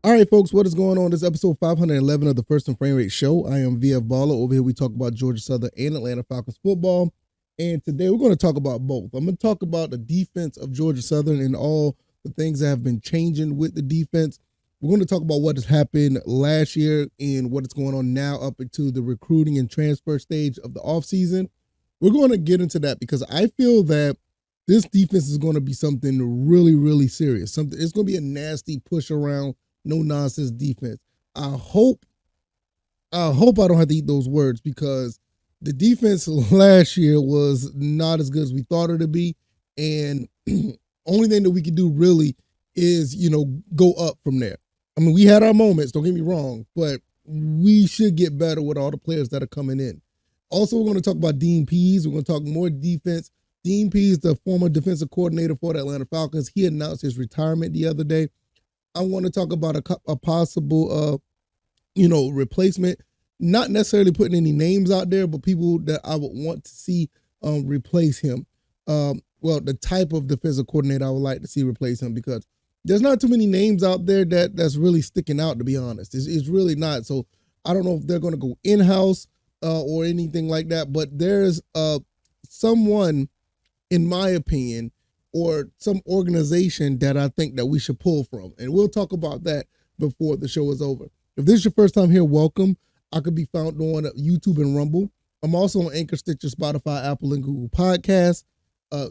All right, folks, what is going on? This is episode 511 of the First and Frame Rate Show. I am VF Baller. Over here, we talk about Georgia Southern and Atlanta Falcons football. And today, we're going to talk about both. I'm going to talk about the defense of Georgia Southern and all the things that have been changing with the defense. We're going to talk about what has happened last year and what is going on now up into the recruiting and transfer stage of the offseason. We're going to get into that because I feel that this defense is going to be something really, really serious. It's going to be a nasty push around, no nonsense defense. I hope I don't have to eat those words because the defense last year was not as good as we thought it to be. And only thing that we can do really is, go up from there. I mean, we had our moments, don't get me wrong, but we should get better with all the players that are coming in. Also, we're going to talk about Dean Pease. We're going to talk more defense. Dean Pease, the former defensive coordinator for the Atlanta Falcons, he announced his retirement the other day. I want to talk about a possible, replacement. Not necessarily putting any names out there, but people that I would want to see replace him. The type of defensive coordinator I would like to see replace him because there's not too many names out there that's really sticking out, to be honest. It's really not. So I don't know if they're going to go in-house or anything like that, but there's someone, in my opinion, or some organization that I think that we should pull from. And we'll talk about that before the show is over. If this is your first time here, welcome. I could be found on YouTube and Rumble. I'm also on Anchor, Stitcher, Spotify, Apple, and Google Podcasts.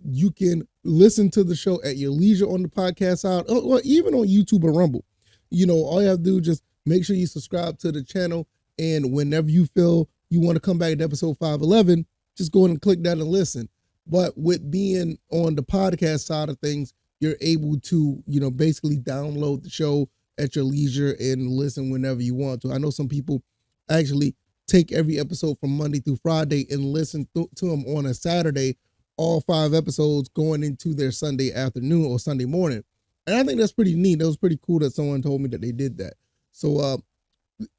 You can listen to the show at your leisure on the podcast side, or even on YouTube and Rumble. All you have to do is just make sure you subscribe to the channel. And whenever you feel you want to come back to episode 511, just go ahead and click that and listen. But with being on the podcast side of things, you're able to, basically download the show at your leisure and listen whenever you want to. I know some people actually take every episode from Monday through Friday and listen to them on a Saturday, all 5 episodes going into their Sunday afternoon or Sunday morning. And I think that's pretty neat. That was pretty cool that someone told me that they did that. So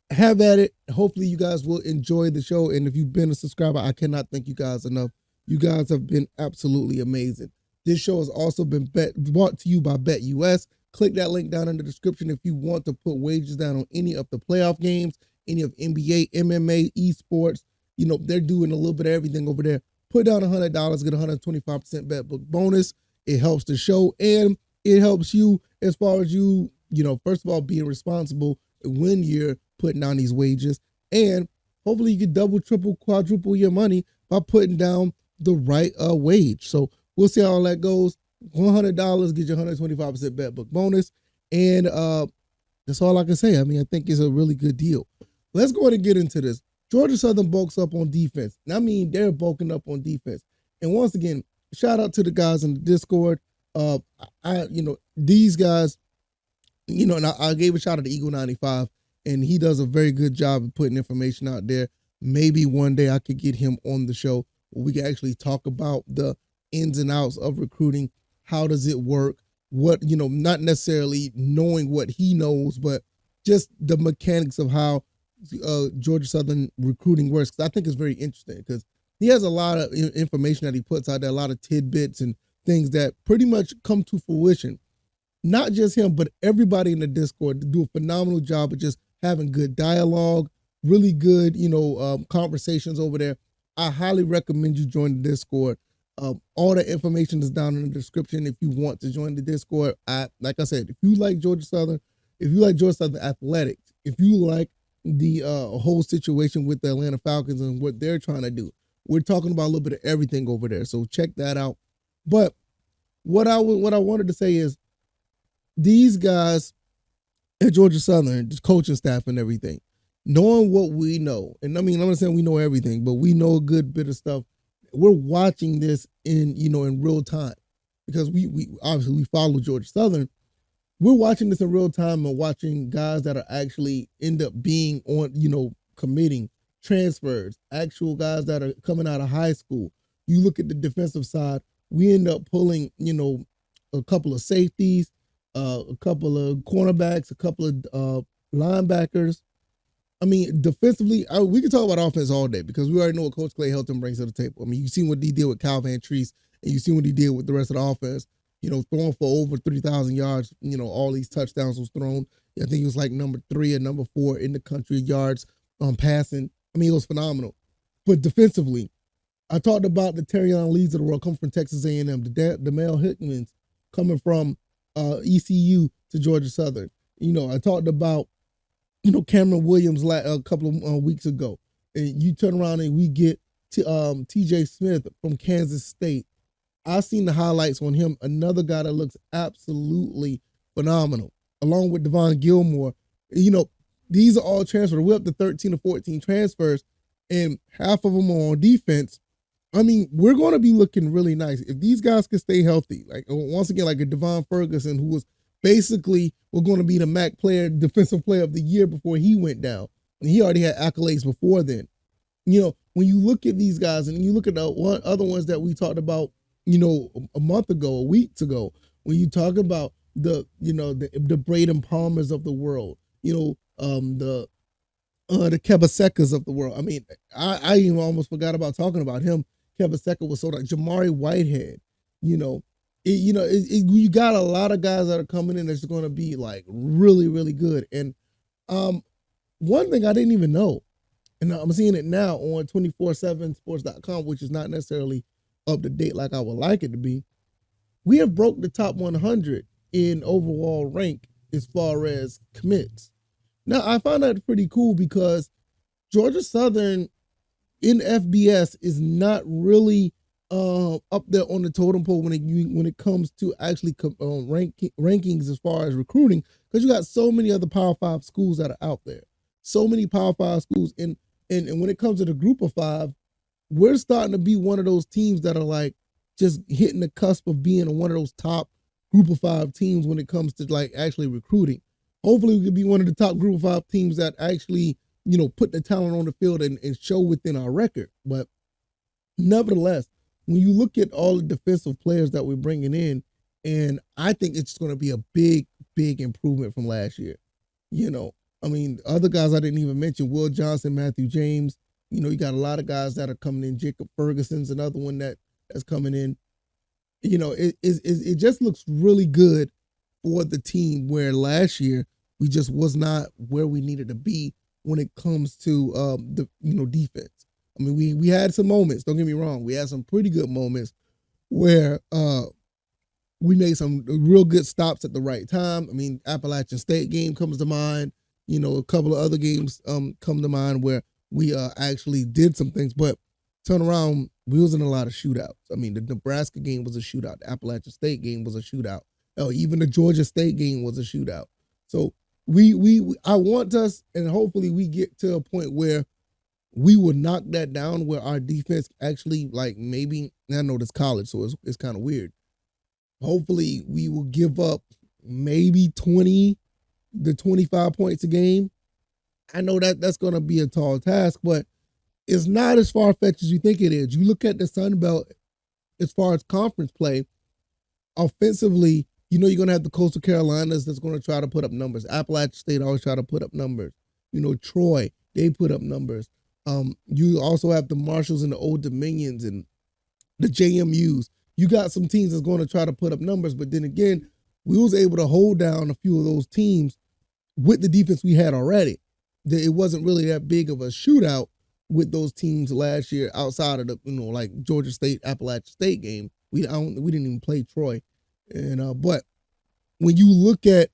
have at it. Hopefully you guys will enjoy the show. And if you've been a subscriber, I cannot thank you guys enough. You guys have been absolutely amazing. This show has also been brought to you by BetUS. Click that link down in the description if you want to put wagers down on any of the playoff games, any of NBA, MMA, esports. They're doing a little bit of everything over there. Put down $100, get 125% bet book bonus. It helps the show and it helps you as far as you, first of all, being responsible when you're putting down these wagers. And hopefully you can double, triple, quadruple your money by putting down the right wage. So we'll see how all that goes. $100 get you 125% bet book bonus. And that's all I can say. I mean, I think it's a really good deal. Let's go ahead and get into this. Georgia Southern bulks up on defense. I mean, they're bulking up on defense. And once again, shout out to the guys in the Discord. These guys, and I gave a shout out to Eagle 95, and he does a very good job of putting information out there. Maybe one day I could get him on the show where we can actually talk about the ins and outs of recruiting. How does it work? What, not necessarily knowing what he knows, but just the mechanics of how Georgia Southern recruiting works. Because I think it's very interesting because he has a lot of information that he puts out there, a lot of tidbits and things that pretty much come to fruition. Not just him, but everybody in the Discord do a phenomenal job of just having good dialogue, really good, conversations over there. I highly recommend you join the Discord. All the information is down in the description if you want to join the Discord. Like I said, if you like Georgia Southern, if you like Georgia Southern athletics, if you like the whole situation with the Atlanta Falcons and what they're trying to do, we're talking about a little bit of everything over there. So check that out. But what I wanted to say is these guys at Georgia Southern, just coaching staff and everything, knowing what we know, and I mean, I'm not saying we know everything, but we know a good bit of stuff. We're watching this in real time because we obviously we follow Georgia Southern. We're watching this in real time and watching guys that are actually end up being on, committing, transfers, actual guys that are coming out of high school. You look at the defensive side, we end up pulling, a couple of safeties, a couple of cornerbacks, a couple of linebackers. I mean, defensively, we can talk about offense all day because we already know what Coach Clay Helton brings to the table. I mean, you've seen what he did with Cal Van Treese, and you've seen what he did with the rest of the offense. throwing for over 3,000 yards. All these touchdowns was thrown. I think he was like number 3 or number 4 in the country yards passing. I mean, it was phenomenal. But defensively, I talked about the Terrion Lees of the world coming from Texas A&M, the Mel Hickmans coming from ECU to Georgia Southern. I talked about Cameron Williams a couple of weeks ago, and you turn around and we get T.J. Smith from Kansas State. I've seen the highlights on him. Another guy that looks absolutely phenomenal, along with Devon Gilmore. These are all transfers. We're up to 13 or 14 transfers, and half of them are on defense. I mean, we're going to be looking really nice if these guys can stay healthy. Like, once again, like a Devon Ferguson, who was basically going to be the MAC defensive player of the year before he went down. And he already had accolades before then. When you look at these guys and you look at the other ones that we talked about, a month ago, a week ago, when you talk about the Braden Palmers of the world, the Kebasekas of the world. I mean, I even almost forgot about talking about him. Kebaseka was so like Jamari Whitehead. You got a lot of guys that are coming in that's going to be like really, really good. And one thing I didn't even know, and I'm seeing it now on 247sports.com, which is not necessarily up to date like I would like it to be. We have broke the top 100 in overall rank as far as commits. Now, I find that pretty cool because Georgia Southern in FBS is not really up there on the totem pole when it comes to actually rankings as far as recruiting, because you got so many other Power 5 schools that are out there. So many Power 5 schools. And when it comes to the group of 5, we're starting to be one of those teams that are like just hitting the cusp of being one of those top group of 5 teams when it comes to like actually recruiting. Hopefully we could be one of the top group of 5 teams that actually, put the talent on the field and show within our record. But nevertheless, when you look at all the defensive players that we're bringing in, and I think it's going to be a big, big improvement from last year. I mean, other guys I didn't even mention, Will Johnson, Matthew James. You got a lot of guys that are coming in. Jacob Ferguson's another one that's coming in. It just looks really good for the team, where last year we just was not where we needed to be when it comes to the defense. I mean, we had some moments, don't get me wrong. We had some pretty good moments where we made some real good stops at the right time. I mean, Appalachian State game comes to mind. A couple of other games come to mind where we actually did some things, but turn around, we was in a lot of shootouts. I mean, the Nebraska game was a shootout. The Appalachian State game was a shootout. Even the Georgia State game was a shootout. So I want us, and hopefully we get to a point where we will knock that down, where our defense actually, like, maybe, I know this college, so it's kind of weird. Hopefully we will give up maybe 20 to 25 points a game. I know that's going to be a tall task, but it's not as far-fetched as you think it is. You look at the Sun Belt as far as conference play, offensively, you're going to have the Coastal Carolinas that's going to try to put up numbers. Appalachian State always try to put up numbers. Troy, they put up numbers. You also have the Marshalls and the Old Dominions and the JMUs. You got some teams that's going to try to put up numbers, but then again, we was able to hold down a few of those teams with the defense we had already. It wasn't really that big of a shootout with those teams last year outside of the, like Georgia State, Appalachian State game. We didn't even play Troy. And but when you look at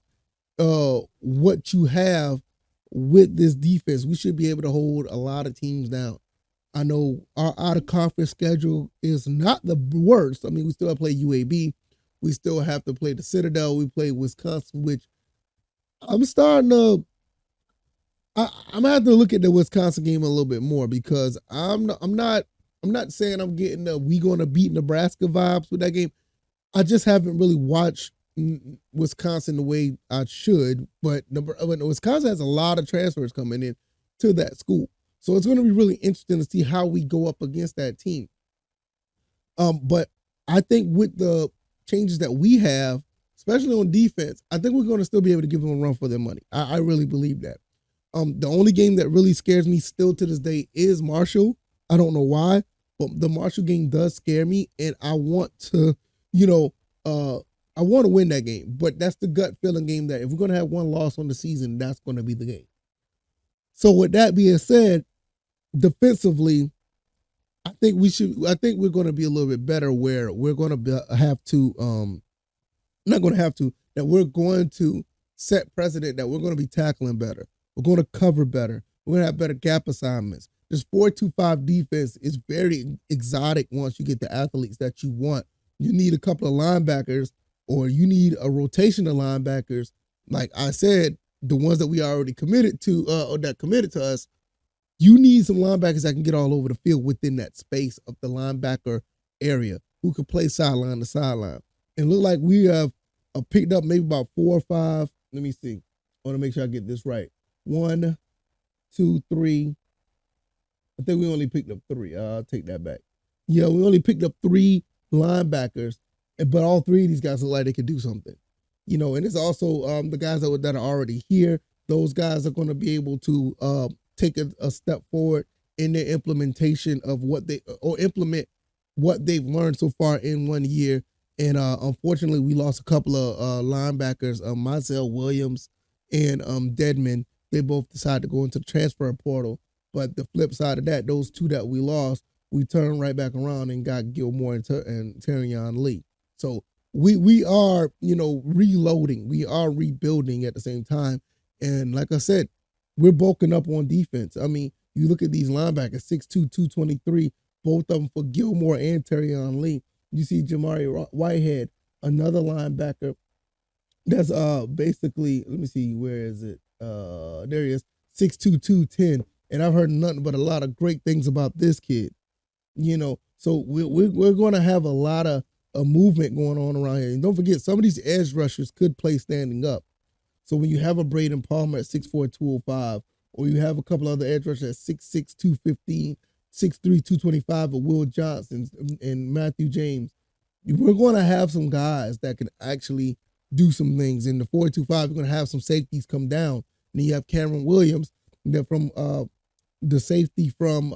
what you have with this defense, we should be able to hold a lot of teams down. I know our out-of-conference schedule is not the worst. I mean, we still have to play UAB. We still have to play the Citadel. We play Wisconsin, which I'm starting to. I'm gonna have to look at the Wisconsin game a little bit more, because I'm not saying I'm getting the we gonna beat Nebraska vibes with that game. I just haven't really watched Wisconsin the way I should, but Wisconsin has a lot of transfers coming in to that school. So it's going to be really interesting to see how we go up against that team. But I think with the changes that we have, especially on defense, I think we're going to still be able to give them a run for their money. I really believe that. The only game that really scares me still to this day is Marshall. I don't know why, but the Marshall game does scare me, and I want to, I want to win that game, but that's the gut feeling game that if we're going to have one loss on the season, that's going to be the game. So with that being said, defensively, I think we're going to be a little bit better where we're going to have to, not going to have to, that we're going to set precedent that we're going to be tackling better. We're going to cover better. We're going to have better gap assignments. This 4-2-5 defense is very exotic once you get the athletes that you want. You need a couple of linebackers, or you need a rotation of linebackers. Like I said, the ones that we already committed to, or that committed to us, you need some linebackers that can get all over the field within that space of the linebacker area, who can play sideline to sideline. And look like we have picked up maybe about 4 or 5. Let me see. I want to make sure I get this right. 1, 2, 3. I think we only picked up 3. I'll take that back. Yeah, we only picked up 3 linebackers, but all 3 of these guys look like they could do something. And it's also the guys that are already here. Those guys are going to be able to take a step forward in their implementation of implement what they've learned so far in 1 year. And unfortunately, we lost a couple of linebackers, Mizell Williams and Deadman. They both decided to go into the transfer portal. But the flip side of that, those 2 that we lost, we turned right back around and got Gilmore and Terrion Lee. So we are, reloading. We are rebuilding at the same time. And like I said, we're bulking up on defense. I mean, you look at these linebackers, 6'2", 223, both of them for Gilmore and Terrion Lee. You see Jamari Whitehead, another linebacker that's basically, let me see, where is it? There he is, 6'2", 210. And I've heard nothing but a lot of great things about this kid. So we're going to have a lot of movement going on around here. And don't forget, some of these edge rushers could play standing up. So when you have a Braden Palmer at 6'4", 205, or you have a couple other edge rushers at 6'6", 215, 6'3", 225, or Will Johnson and Matthew James, we're going to have some guys that can actually do some things. In the 4-2-5, we're going to have some safeties come down. And then you have Cameron Williams, that from the safety from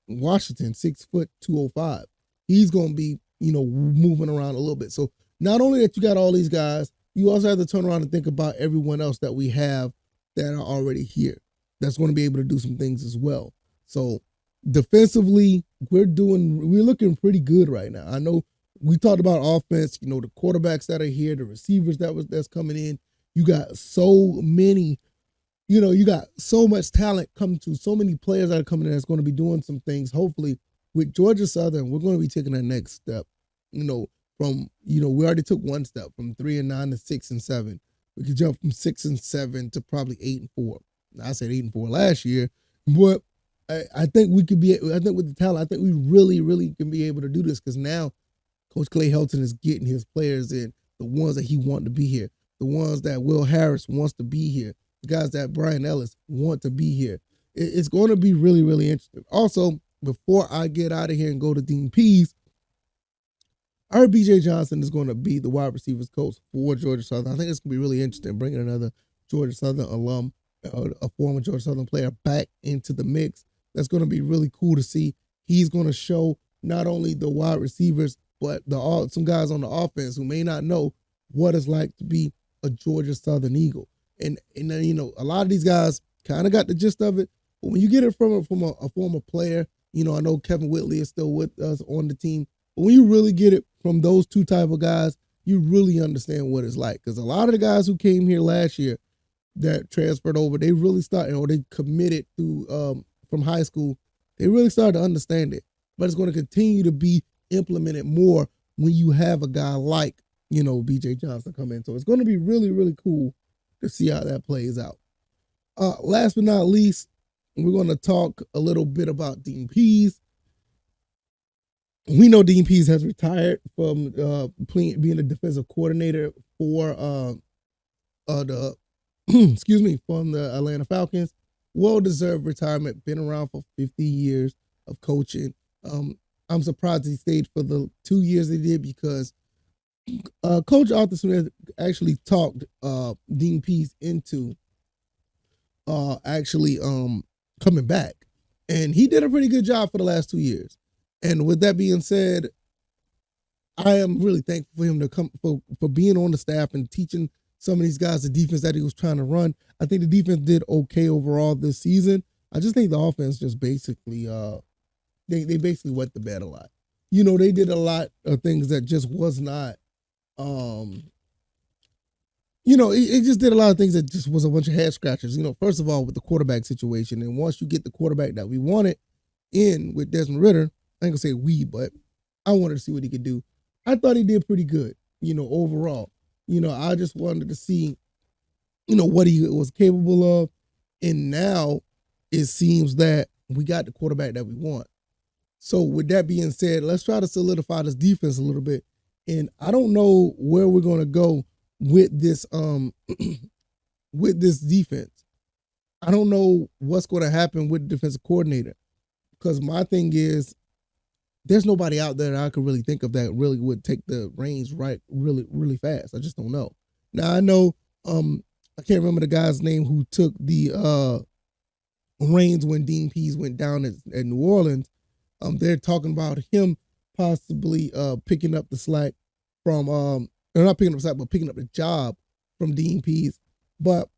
Washington, 6', 205. He's going to be, moving around a little bit. So not only that you got all these guys, you also have to turn around and think about everyone else that we have that are already here. That's going to be able to do some things as well. So defensively, we're looking pretty good right now. I know we talked about offense, the quarterbacks that are here, the receivers that's coming in. You got so many, you got so much talent coming to, so many players that are coming in that's going to be doing some things. Hopefully with Georgia Southern, we're going to be taking that next step, from, we already took one step from 3-9 to 6-7. We could jump from 6-7 to probably 8-4. I said 8-4 last year, but I think we could be. I think with the talent, I think we really, really can be able to do this, because now Coach Clay Helton is getting his players in, the ones that he wants to be here, the ones that Will Harris wants to be here, the guys that Brian Ellis want to be here. It's going to be really, really interesting. Also, before I get out of here and go to Dean Pease, I heard BJ Johnson is going to be the wide receivers coach for Georgia Southern. I think it's going to be really interesting bringing another Georgia Southern alum, a former Georgia Southern player, back into the mix. That's going to be really cool to see. He's going to show not only the wide receivers, but some guys on the offense who may not know what it's like to be a Georgia Southern Eagle. And then, a lot of these guys kind of got the gist of it. But when you get it from a former player, I know Kevin Whitley is still with us on the team. But when you really get it from those 2 type of guys, you really understand what it's like. Because a lot of the guys who came here last year that transferred over, they really started, or they committed to from high school, they really started to understand it. But it's going to continue to be implemented more when you have a guy like, BJ Johnson come in. So it's going to be really, really cool to see how that plays out. Last but not least, we're going to talk a little bit about Dean Pease. We know Dean Pease has retired from being a defensive coordinator for the from the Atlanta Falcons. Well-deserved retirement. Been around for 50 years of coaching. I'm surprised he stayed for the 2 years he did, because Coach Arthur Smith actually talked Dean Pease into coming back. And he did a pretty good job for the last 2 years. And with that being said, I am really thankful for him to come for being on the staff and teaching some of these guys the defense that he was trying to run. I think the defense did okay overall this season. I just think the offense just basically they basically wet the bed a lot. They did a lot of things that just was not it just did a lot of things that just was a bunch of head scratchers. First of all, with the quarterback situation, and once you get the quarterback that we wanted in with Desmond Ridder, I ain't gonna say we, but I wanted to see what he could do. I thought he did pretty good, overall. I just wanted to see, what he was capable of. And now it seems that we got the quarterback that we want. So with that being said, let's try to solidify this defense a little bit. And I don't know where we're going to go with this with this defense. I don't know what's going to happen with the defensive coordinator, because my thing is there's nobody out there that I could really think of that really would take the reins right really, really fast. I just don't know. Now I know I can't remember the guy's name who took the reins when Dean Pease went down at New Orleans. They're talking about him possibly picking up the slack from they're not picking up the slack, but picking up the job from Dean Pease. But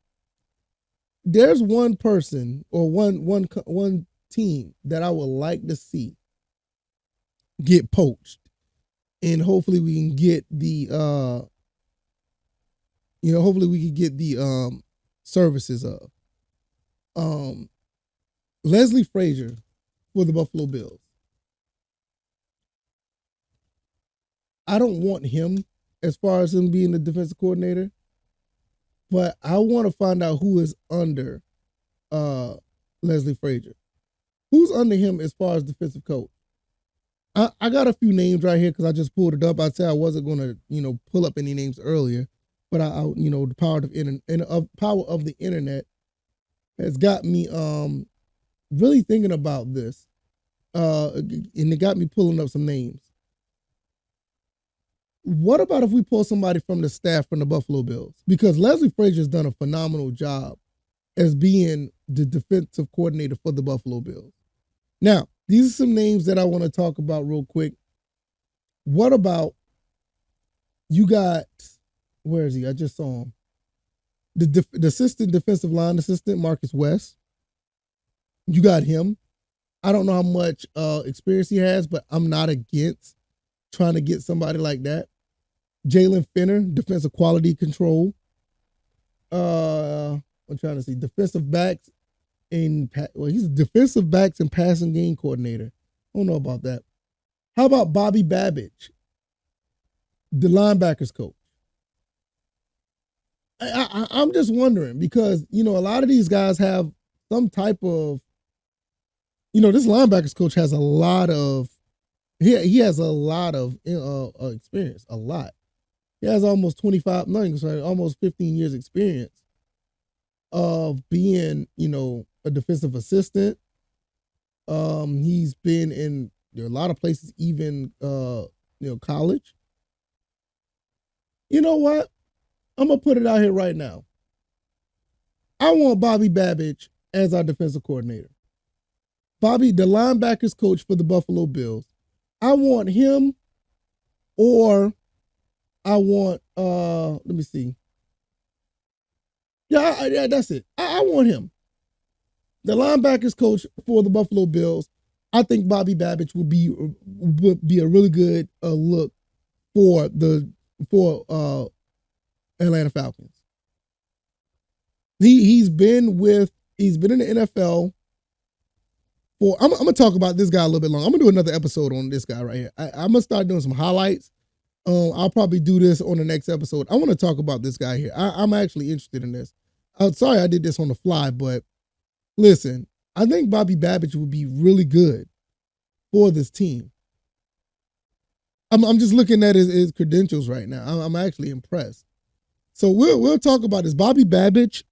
there's one person or one team that I would like to see get poached, and hopefully we can get the services of Leslie Frazier for the Buffalo Bills. I don't want him as far as him being the defensive coordinator, but I want to find out who is under Leslie Frazier. Who's under him as far as defensive coach? I got a few names right here because I just pulled it up. I said I wasn't going to, pull up any names earlier, but the power of the internet has got me really thinking about this, and it got me pulling up some names. What about if we pull somebody from the staff from the Buffalo Bills? Because Leslie Frazier has done a phenomenal job as being the defensive coordinator for the Buffalo Bills. Now, these are some names that I want to talk about real quick. What about you got, where is he? I just saw him. The assistant defensive line assistant, Marcus West. You got him. I don't know how much experience he has, but I'm not against trying to get somebody like that. Jalen Finner, defensive quality control. I'm trying to see defensive backs he's a defensive backs and passing game coordinator. I don't know about that. How about Bobby Babbage, the linebackers coach? I'm just wondering because, a lot of these guys have some type of, this linebackers coach has a lot of, he has a lot of experience, a lot. He has almost 15 years experience of being, a defensive assistant. He's been in a lot of places, even, college. You know what? I'm going to put it out here right now. I want Bobby Babbage as our defensive coordinator. Bobby, the linebackers coach for the Buffalo Bills. I want him, or I want, let me see. Yeah, that's it. I want him. The linebackers coach for the Buffalo Bills. I think Bobby Babbage would be a really good look for Atlanta Falcons. He's been in the NFL for. I'm gonna talk about this guy a little bit longer. I'm gonna do another episode on this guy right here. I'm gonna start doing some highlights. I'll probably do this on the next episode. I want to talk about this guy here. I'm actually interested in this. Sorry I did this on the fly, but listen, I think Bobby Babbage would be really good for this team. I'm just looking at his credentials right now. I'm actually impressed. So we'll talk about this. Bobby Babbage,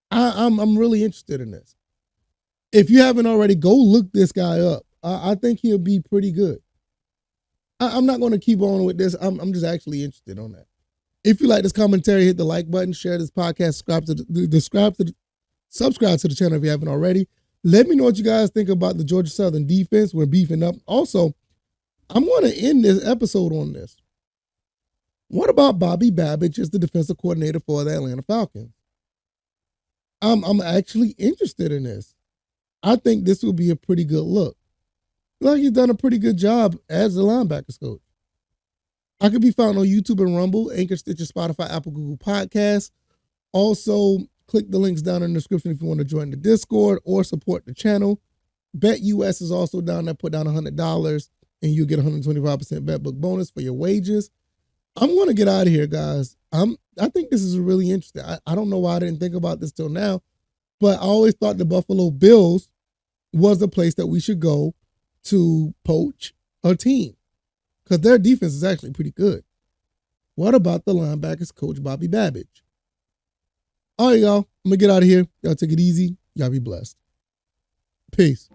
I'm really interested in this. If you haven't already, go look this guy up. I think he'll be pretty good. I'm not going to keep on with this. I'm just actually interested on that. If you like this commentary, hit the like button, share this podcast, subscribe to the channel if you haven't already. Let me know what you guys think about the Georgia Southern defense. We're beefing up. Also, I'm going to end this episode on this. What about Bobby Babbage as the defensive coordinator for the Atlanta Falcons? I'm actually interested in this. I think this will be a pretty good look. Like he's done a pretty good job as the linebackers coach. I could be found on YouTube and Rumble, Anchor, Stitcher, Spotify, Apple, Google Podcasts. Also, click the links down in the description if you want to join the Discord or support the channel. BetUS is also down there. Put down $100 and you get 125% bet book bonus for your wages. I'm going to get out of here, guys. I think this is really interesting. I don't know why I didn't think about this till now, but I always thought the Buffalo Bills was the place that we should go to poach a team because their defense is actually pretty good. What about the linebackers coach, Bobby Babbage? All right, y'all. I'm going to get out of here. Y'all take it easy. Y'all be blessed. Peace.